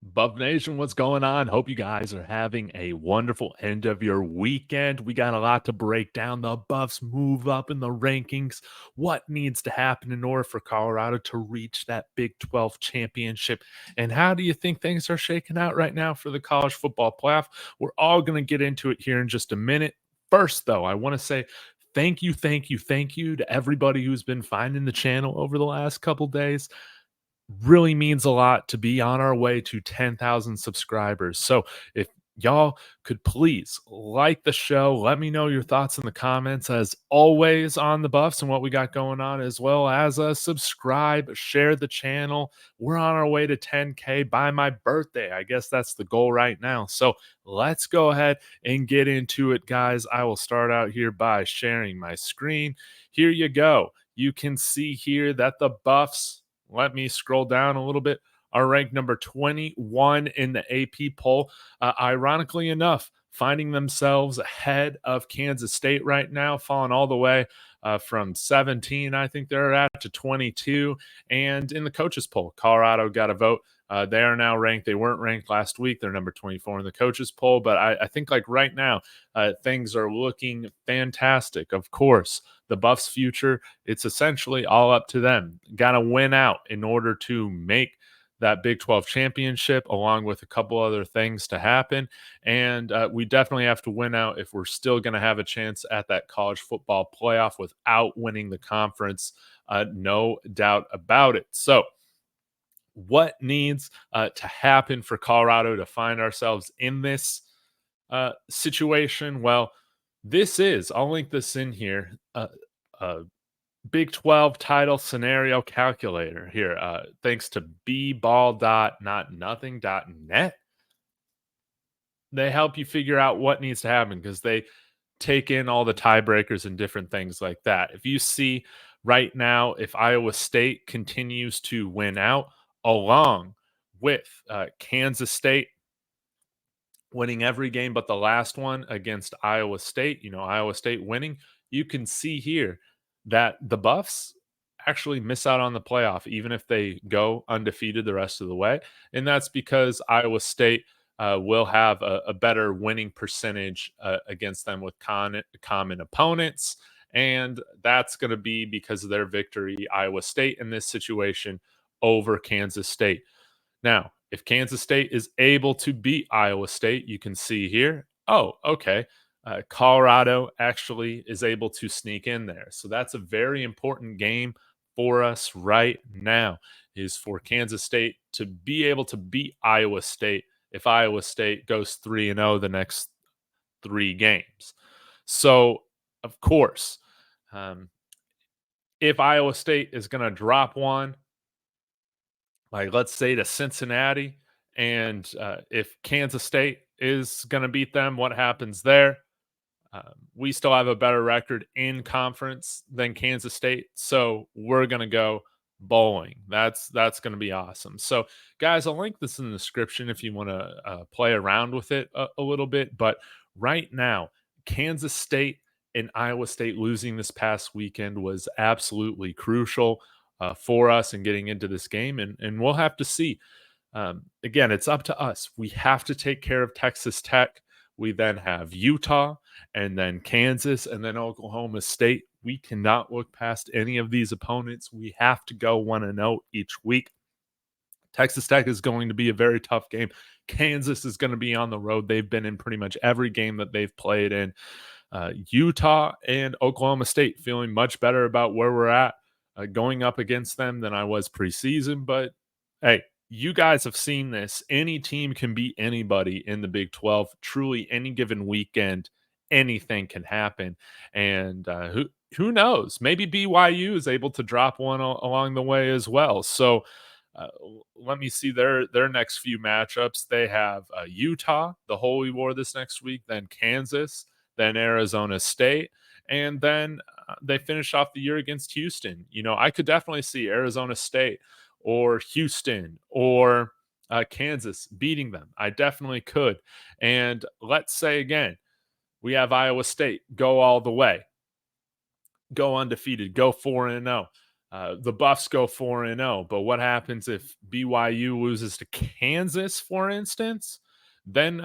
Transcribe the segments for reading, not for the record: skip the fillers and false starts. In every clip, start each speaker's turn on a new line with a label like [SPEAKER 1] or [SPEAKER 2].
[SPEAKER 1] Buff Nation, what's going on? Hope you guys are having a wonderful end of your weekend. We got a lot to break down. The Buffs move up in the rankings. What needs to happen in order for Colorado to reach that Big 12 championship? And how do you think things are shaking out right now for the college football playoff? We're all going to get into it here in just a minute. First, though, I want to say thank you to everybody who's been finding the channel over the last couple days. Really means a lot to be on our way to 10,000 subscribers. So if y'all could please like the show, let me know your thoughts in the comments as always on the Buffs and what we got going on, as well as subscribe, share the channel. We're on our way to 10K by my birthday. I guess that's the goal right now. So let's go ahead and get into it, guys. I will start out here by sharing my screen. Here you go. You can see here that the Buffs, let me scroll down a little bit, are ranked number 21 in the AP poll. Ironically enough, finding themselves ahead of Kansas State right now, falling all the way from 17, I think they're at, to 22. And in the coaches poll, Colorado got a vote. They are now ranked. They weren't ranked last week. They're number 24 in the coaches poll. But I think like right now, things are looking fantastic. Of course, the Buffs' future, it's essentially all up to them. Got to win out in order to make that Big 12 championship, along with a couple other things to happen. And we definitely have to win out if we're still going to have a chance at that college football playoff without winning the conference. No doubt about it. So, what needs to happen for Colorado to find ourselves in this situation? Well, I'll link this in here, Big 12 title scenario calculator here, thanks to bball.notnothing.net. They help you figure out what needs to happen because they take in all the tiebreakers and different things like that. If you see right now, if Iowa State continues to win out, along with Kansas State winning every game but the last one against Iowa State, Iowa State winning, you can see here that the Buffs actually miss out on the playoff, even if they go undefeated the rest of the way. And that's because Iowa State will have a better winning percentage against them with common opponents. And that's going to be because of their victory, Iowa State, in this situation over Kansas State. Now, if Kansas State is able to beat Iowa State, you can see here, oh, okay, Colorado actually is able to sneak in there. So that's a very important game for us right now, is for Kansas State to be able to beat Iowa State if Iowa State goes 3-0 the next 3 games. So, of course, if Iowa State is going to drop one, like let's say to Cincinnati, and if Kansas State is going to beat them, what happens there? We still have a better record in conference than Kansas State, so we're going to go bowling. That's going to be awesome. So, guys, I'll link this in the description if you want to play around with it a little bit. But right now, Kansas State and Iowa State losing this past weekend was absolutely crucial for us in getting into this game, and we'll have to see. Again, it's up to us. We have to take care of Texas Tech. We then have Utah, and then Kansas, and then Oklahoma State. We cannot look past any of these opponents. We have to go 1-0 each week. Texas Tech is going to be a very tough game. Kansas is going to be on the road. They've been in pretty much every game that they've played in. Utah and Oklahoma State feeling much better about where we're at going up against them than I was preseason. But hey, you guys have seen this. Any team can beat anybody in the Big 12. Truly, any given weekend, anything can happen. And who knows? Maybe BYU is able to drop one along the way as well. So let me see their next few matchups. They have Utah, the Holy War, this next week, then Kansas, then Arizona State, and then they finish off the year against Houston. I could definitely see Arizona State or Houston or Kansas beating them. I definitely could. And let's say again, we have Iowa State go all the way, go undefeated, go 4-0. The Buffs go 4-0, but what happens if BYU loses to Kansas, for instance? Then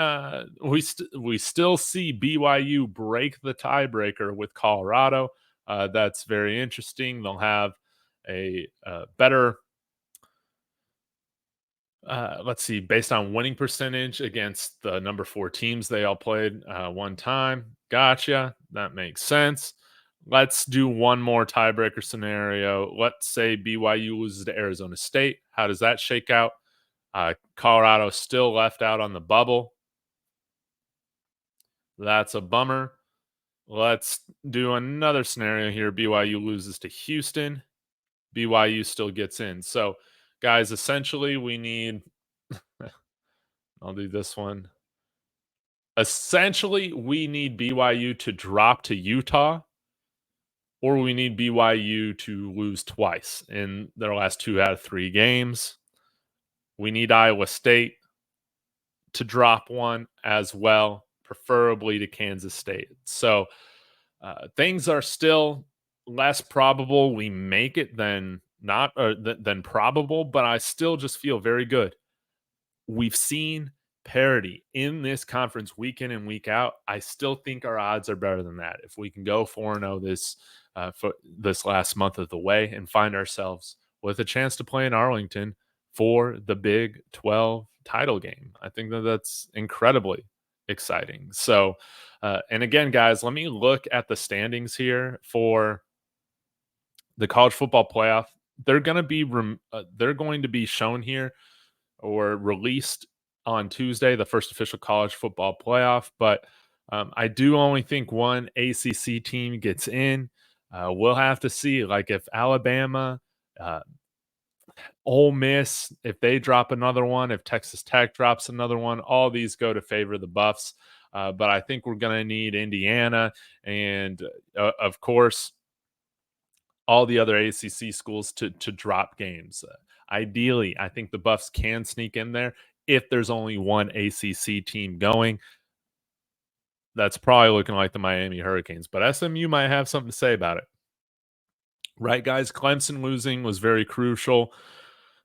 [SPEAKER 1] we still see BYU break the tiebreaker with Colorado. That's very interesting. They'll have a better, let's see, based on winning percentage against the number 4 teams they all played one time. Gotcha. That makes sense. Let's do one more tiebreaker scenario. Let's say BYU loses to Arizona State. How does that shake out? Colorado still left out on the bubble. That's a bummer. Let's do another scenario here. BYU loses to Houston. BYU still gets in. So, guys, essentially, we need. I'll do this one. Essentially, we need BYU to drop to Utah, or we need BYU to lose twice in their last 2 out of 3 games. We need Iowa State to drop one as well, preferably to Kansas State. So things are still less probable we make it than not than probable, but I still just feel very good. We've seen parity in this conference week in and week out. I still think our odds are better than that. If we can go 4-0 for this last month of the way and find ourselves with a chance to play in Arlington for the Big 12 title game, I think that that's incredibly exciting. So, and again, guys, let me look at the standings here for the college football playoff. They're going to be shown here or released on Tuesday, the first official college football playoff. But I do only think one ACC team gets in. We'll have to see, like if Alabama, uh, Ole Miss, if they drop another one, if Texas Tech drops another one, all these go to favor the Buffs. But I think we're going to need Indiana and, of course, all the other ACC schools to drop games. Ideally, I think the Buffs can sneak in there if there's only one ACC team going. That's probably looking like the Miami Hurricanes, but SMU might have something to say about it. Right, guys? Clemson losing was very crucial,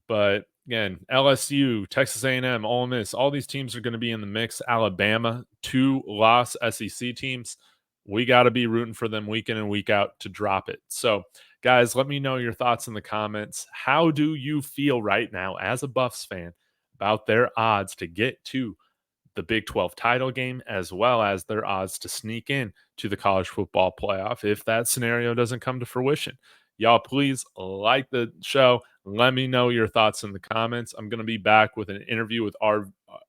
[SPEAKER 1] but again, LSU, Texas A&M, Ole Miss, all these teams are going to be in the mix. Alabama, 2 loss SEC teams. We got to be rooting for them week in and week out to drop it. So, guys, let me know your thoughts in the comments. How do you feel right now as a Buffs fan about their odds to get to the Big 12 title game, as well as their odds to sneak in to the college football playoff if that scenario doesn't come to fruition? Y'all, please like the show. Let me know your thoughts in the comments. I'm going to be back with an interview with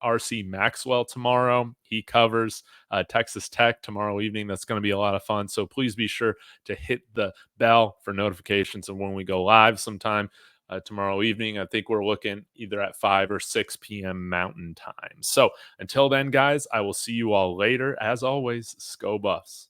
[SPEAKER 1] RC Maxwell tomorrow. He covers Texas Tech tomorrow evening. That's going to be a lot of fun. So please be sure to hit the bell for notifications of when we go live sometime tomorrow evening. I think we're looking either at 5 or 6 p.m. Mountain Time. So until then, guys, I will see you all later. As always, Go Buffs.